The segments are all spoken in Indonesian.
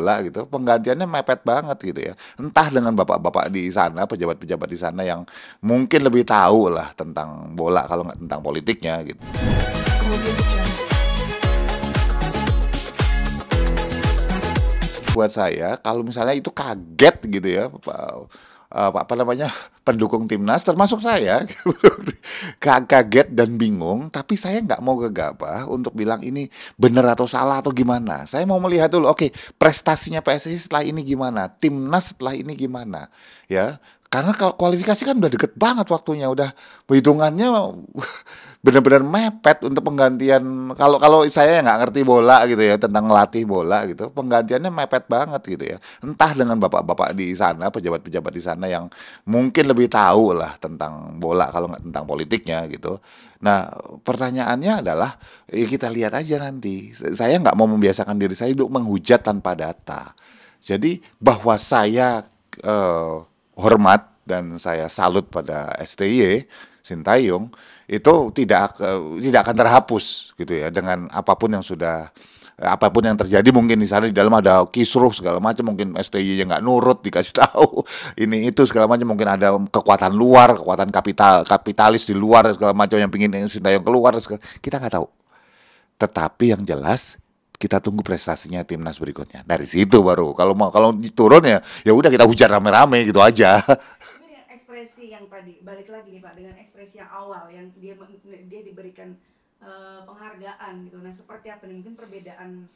bola gitu, penggantiannya mepet banget gitu ya. Entah dengan bapak-bapak di sana, pejabat-pejabat di sana yang mungkin lebih tahu lah tentang bola kalau nggak tentang politiknya gitu. Buat saya kalau misalnya itu kaget gitu ya, apa namanya, pendukung timnas termasuk saya kaget dan bingung, tapi saya nggak mau gegabah untuk bilang ini benar atau salah atau gimana. Saya mau melihat dulu, oke, prestasinya PSSI setelah ini gimana, timnas setelah ini gimana, ya. Karena kalau kualifikasi kan udah deket banget waktunya, udah hitungannya benar-benar mepet untuk penggantian. Kalau kalau saya nggak ngerti bola gitu ya, tentang ngelatih bola gitu, penggantiannya mepet banget gitu ya. Entah dengan bapak-bapak di sana, pejabat-pejabat di sana yang mungkin lebih tahu lah tentang bola kalau nggak tentang politiknya gitu. Nah, pertanyaannya adalah kita lihat aja nanti. Saya nggak mau membiasakan diri saya untuk menghujat tanpa data. Jadi bahwa saya eh, hormat dan saya salut pada STY Sintayong itu tidak akan terhapus gitu ya dengan apapun yang terjadi. Mungkin di sana di dalam ada kisruh segala macam, mungkin STY-nya nggak nurut dikasih tahu ini itu segala macam, mungkin ada kekuatan luar, kekuatan kapitalis di luar segala macam yang pingin Sintayong keluar, kita nggak tahu. Tetapi yang jelas kita tunggu prestasinya timnas berikutnya. Dari situ baru kalau turun ya udah kita hujan rame-rame gitu aja. Tapi dengan ekspresi yang tadi, balik lagi nih Pak, dengan ekspresi yang awal yang dia diberikan penghargaan gitu. Nah, seperti apa nih mungkin perbedaan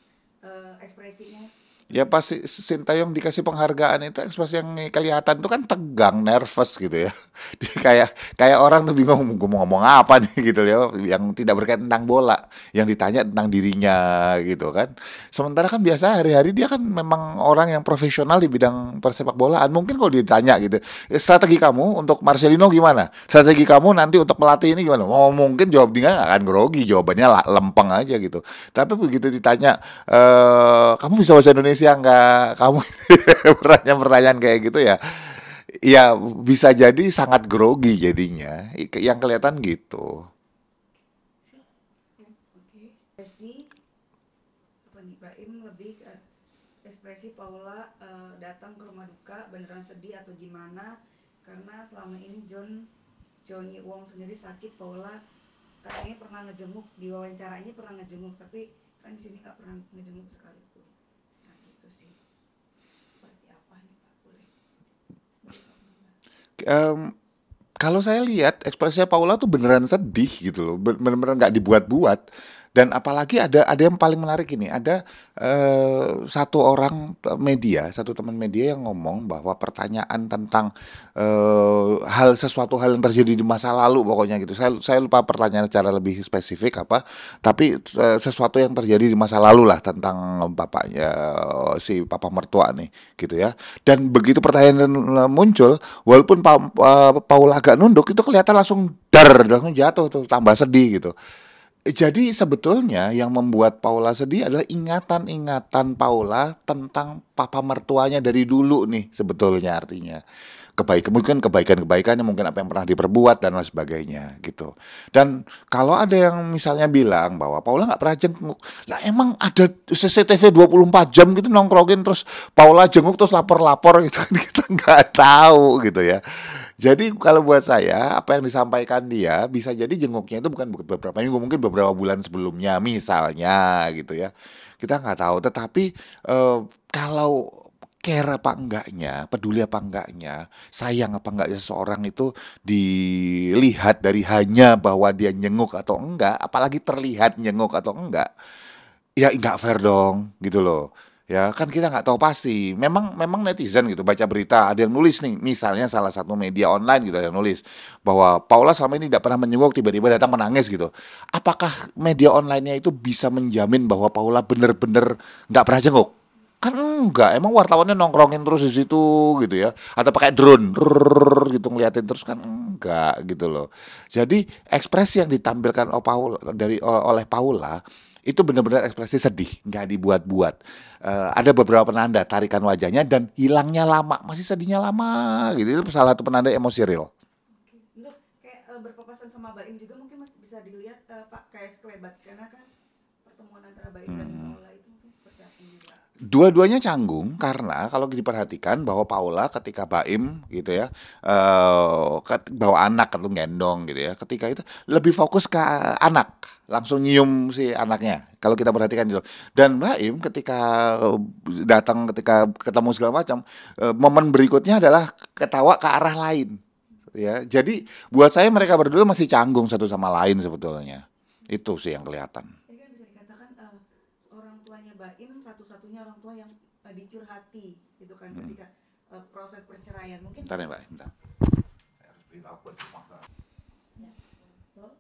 ekspresinya? Ya pasti Sintayong dikasih penghargaan itu ekspresi yang kelihatan itu kan tegang, nervous gitu ya. Dia kayak orang tuh bingung mau ngomong apa nih gitu ya, yang tidak berkaitan tentang bola, yang ditanya tentang dirinya gitu kan. Sementara kan biasa hari-hari dia kan memang orang yang profesional di bidang persepak bolaan. Mungkin kalau ditanya gitu, strategi kamu untuk Marcelino gimana? Strategi kamu nanti untuk melatih ini gimana? Oh, mungkin jawab dia nggak akan grogi, jawabannya lempeng aja gitu. Tapi begitu ditanya, kamu bisa bahasa Indonesia nggak? Kamu pertanyaan-pertanyaan kayak gitu ya, ya bisa jadi sangat grogi jadinya. Yang kelihatan gitu. Oke. Ekspresi apa nih Pak Im, lebih ke ekspresi Paula datang ke rumah duka beneran sedih atau gimana karena selama ini Johnny Wong sendiri sakit. Paula katanya pernah ngejenguk, di wawancara ini pernah ngejenguk, tapi kan di sini nggak pernah ngejenguk sekalipun. Nah gitu sih. Seperti apa nih Pak, boleh? Em, Kalau saya lihat ekspresinya Paula tuh beneran sedih gitu loh, bener-bener nggak dibuat-buat. Dan apalagi ada yang paling menarik ini, ada satu orang satu teman media yang ngomong bahwa pertanyaan tentang sesuatu hal yang terjadi di masa lalu pokoknya gitu. Saya lupa pertanyaan secara lebih spesifik apa, tapi sesuatu yang terjadi di masa lalu lah tentang bapaknya, si papa mertua nih gitu ya. Dan begitu pertanyaan muncul, walaupun Paul agak nunduk, itu kelihatan langsung jatuh tuh, tambah sedih gitu. Jadi sebetulnya yang membuat Paula sedih adalah ingatan-ingatan Paula tentang papa mertuanya dari dulu nih, sebetulnya artinya. Mungkin kebaikan-kebaikannya, mungkin apa yang pernah diperbuat dan lain sebagainya gitu. Dan kalau ada yang misalnya bilang bahwa Paula nggak pernah jenguk, lah emang ada CCTV 24 jam gitu nongkrongin terus Paula jenguk terus lapor-lapor gitu kan, kita nggak tahu gitu ya. Jadi kalau buat saya apa yang disampaikan dia bisa jadi jenguknya itu bukan beberapa minggu, mungkin beberapa bulan sebelumnya misalnya gitu ya. Kita nggak tahu, tetapi kalau care apa enggaknya, peduli apa enggaknya, sayang apa enggaknya seseorang itu dilihat dari hanya bahwa dia nyenguk atau enggak, apalagi terlihat nyenguk atau enggak, ya nggak fair dong gitu loh. Ya kan kita nggak tahu pasti. Memang memang netizen gitu baca berita ada yang nulis nih, misalnya salah satu media online gitu ada yang nulis bahwa Paula selama ini tidak pernah menjenguk, tiba-tiba datang menangis gitu. Apakah media online-nya itu bisa menjamin bahwa Paula benar-benar nggak pernah jenguk? Kan enggak, emang wartawannya nongkrongin terus di situ gitu ya. Atau pakai drone rrrr, gitu ngeliatin terus kan enggak gitu loh. Jadi ekspresi yang ditampilkan oleh Paula itu benar-benar ekspresi sedih, nggak dibuat-buat. Ada beberapa penanda tarikan wajahnya dan hilangnya lama, masih sedihnya lama gitu. Itu salah satu penanda emosi real. Oke. Untuk kayak berpapasan sama Mbak Im juga mungkin masih bisa dilihat Pak kayak sekelebat karena kan pertemuan antara Baim dan Paula itu mungkin seperti apa juga? Dua-duanya canggung karena kalau diperhatikan bahwa Paula ketika Baim gitu ya, bawa anak atau gendong gitu ya, ketika itu lebih fokus ke anak, langsung nyium si anaknya. Kalau kita perhatikan itu. Dan Baim ketika datang, ketika ketemu segala macam, momen berikutnya adalah ketawa ke arah lain. Ya, jadi buat saya mereka berdua masih canggung satu sama lain sebetulnya. Itu sih yang kelihatan. Jadi kan bisa dikatakan orang tuanya Baim satu-satunya orang tua yang dicurhati gitu kan ketika proses perceraian mungkin. Bentar ya Mbak, bentar. Ya. Oh,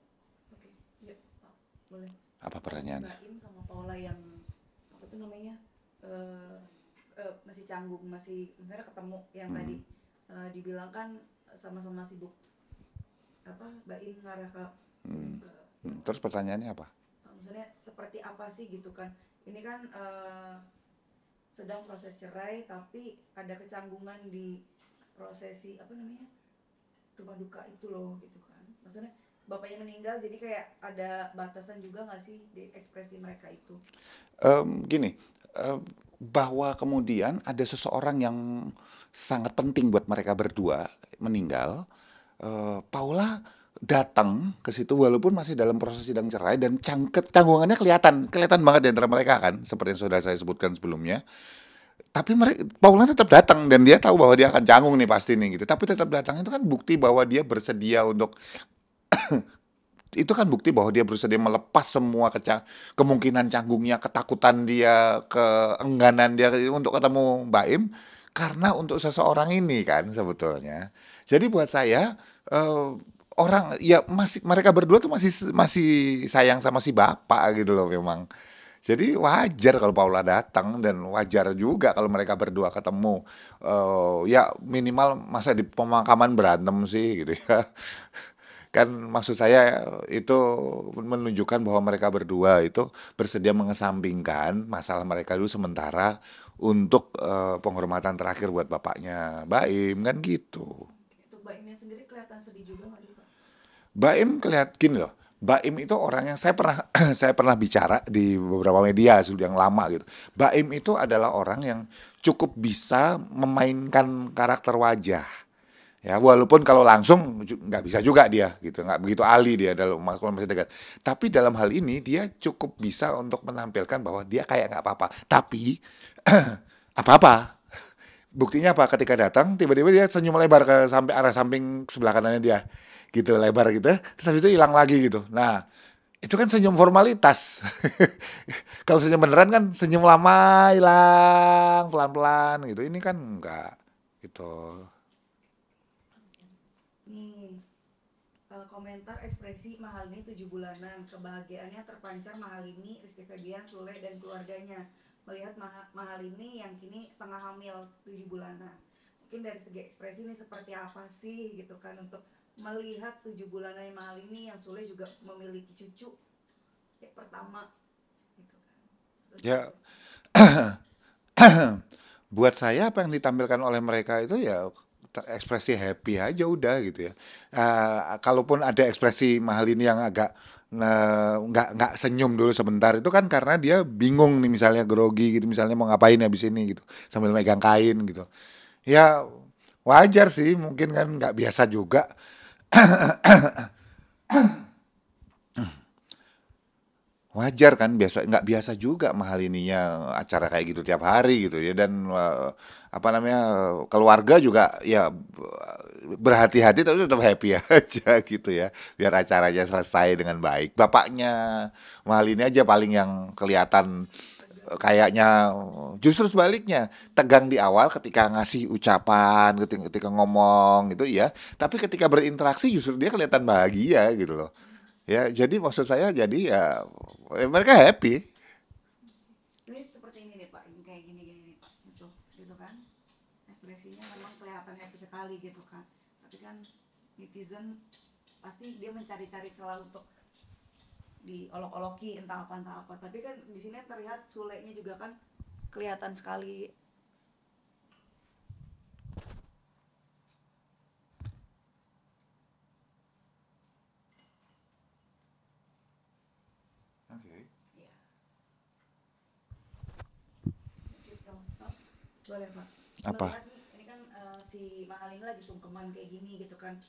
oke. Ya, Pak, boleh. Apa pertanyaannya? Baim sama Paula yang apa tuh namanya masih canggung, masih misalnya ketemu yang tadi dibilang kan sama-sama sibuk apa Baim ngarah ke Terus pertanyaannya apa? maksudnya seperti apa sih gitu kan ini kan sedang proses cerai tapi ada kecanggungan di prosesi apa namanya rumah duka itu loh gitu kan maksudnya bapaknya meninggal jadi kayak ada batasan juga nggak sih di ekspresi mereka itu. Gini, bahwa kemudian ada seseorang yang sangat penting buat mereka berdua meninggal, Paula datang ke situ walaupun masih dalam proses sidang cerai dan canggungannya kelihatan kelihatan banget di antara mereka kan, seperti yang sudah saya sebutkan sebelumnya. Tapi Paula tetap datang dan dia tahu bahwa dia akan canggung nih pasti nih gitu. Tapi tetap datang itu kan bukti bahwa dia bersedia untuk itu kan bukti bahwa dia bersedia melepas semua kemungkinan canggungnya, ketakutan dia, keengganan dia untuk ketemu Baim karena untuk seseorang ini kan sebetulnya. Jadi buat saya orang ya masih mereka berdua tuh masih masih sayang sama si bapak gitu loh memang. Jadi wajar kalau Paula datang dan wajar juga kalau mereka berdua ketemu. Ya minimal masa di pemakaman berantem sih gitu ya. Kan maksud saya itu menunjukkan bahwa mereka berdua itu bersedia mengesampingkan masalah mereka dulu sementara untuk penghormatan terakhir buat bapaknya Baim kan gitu. Untuk Baimnya sendiri kelihatan sedih juga nggak sih Pak? Baim kelihatan gini loh. Baim itu orang yang saya pernah saya pernah bicara di beberapa media sudah yang lama gitu. Baim itu adalah orang yang cukup bisa memainkan karakter wajah. Ya, walaupun kalau langsung nggak bisa juga dia gitu, nggak begitu ahli dia dalam kalau masih dekat. Tapi dalam hal ini dia cukup bisa untuk menampilkan bahwa dia kayak nggak apa-apa. Tapi apa-apa. Buktinya apa? Ketika datang, tiba-tiba dia senyum lebar ke sampai arah samping sebelah kanannya dia, gitu lebar gitu. Terus habis itu hilang lagi gitu. Nah, itu kan senyum formalitas. Kalau senyum beneran kan senyum lama hilang pelan-pelan gitu. Ini kan enggak gitu. Nih komentar ekspresi Mahalini 7 bulanan kebahagiaannya terpancar Mahalini, Rizky Febian, Sule dan keluarganya melihat Mahalini yang kini tengah hamil 7 bulanan mungkin dari segi ekspresi ini seperti apa sih gitu kan untuk melihat 7 bulanan Mahalini yang Sule juga memiliki cucu yang pertama gitu kan. Terus Ya, buat saya apa yang ditampilkan oleh mereka itu ya ekspresi happy aja udah gitu ya. Kalaupun ada ekspresi mahal ini yang agak nggak senyum dulu sebentar itu kan karena dia bingung nih misalnya grogi gitu misalnya mau ngapain habis ini gitu sambil megang kain gitu. Ya wajar sih mungkin kan nggak biasa juga. Wajar kan biasa nggak biasa juga mahal ininya acara kayak gitu tiap hari gitu ya dan apa namanya keluarga juga ya berhati-hati tapi tetap happy aja gitu ya biar acaranya selesai dengan baik. Bapaknya mahal ini aja paling yang kelihatan kayaknya justru sebaliknya tegang di awal ketika ngasih ucapan ketika ngomong gitu ya tapi ketika berinteraksi justru dia kelihatan bahagia gitu loh. Ya, jadi maksud saya jadi ya mereka happy. ini seperti ini nih Pak, ini kayak gini-gini nih Pak, gitu kan, ekspresinya memang kelihatan happy sekali gitu kan, tapi kan netizen pasti dia mencari-cari celah untuk diolok-oloki entah apa, tapi kan di sini terlihat Sulenya juga kan kelihatan sekali. Oke. Ya. boleh Pak. Apa? Melihat nih, ini kan si Mahal ini lagi sungkeman kayak gini gitu kan.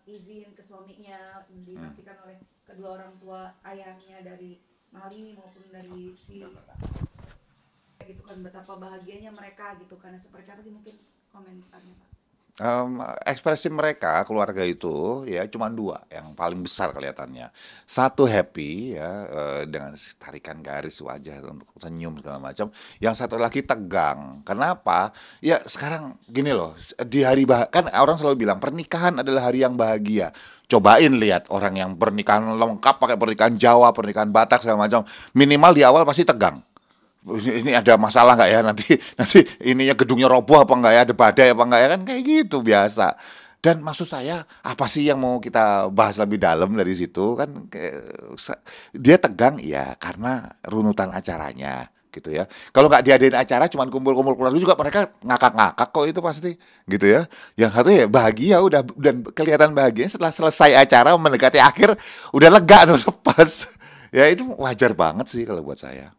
Izin ke suaminya Hmm. disaksikan oleh kedua orang tua ayahnya dari Mahal ini maupun dari si gitu kan, betapa bahagianya mereka gitu kan. Seperti apa sih mungkin komentarnya Pak? Ekspresi mereka keluarga itu ya cuma dua yang paling besar kelihatannya. Satu happy ya, dengan tarikan garis wajah untuk senyum segala macam. Yang satu lagi tegang. Kenapa? Ya sekarang gini loh, di hari kan orang selalu bilang pernikahan adalah hari yang bahagia. Cobain lihat orang yang pernikahan lengkap pakai pernikahan Jawa, pernikahan Batak segala macam. Minimal di awal pasti tegang. Ini ada masalah nggak ya nanti, nanti ininya gedungnya roboh apa enggak ya, ada badai apa enggak ya, kan kayak gitu biasa. Dan maksud saya apa sih yang mau kita bahas lebih dalam dari situ kan, dia tegang ya karena runutan acaranya gitu ya. Kalau nggak diadain acara cuman kumpul-kumpul keluarga juga mereka ngakak-ngakak kok itu pasti gitu ya. Yang satu ya bahagia udah, dan kelihatan bahagia setelah selesai acara mendekati akhir udah lega tuh lepas. Ya itu wajar banget sih kalau buat saya.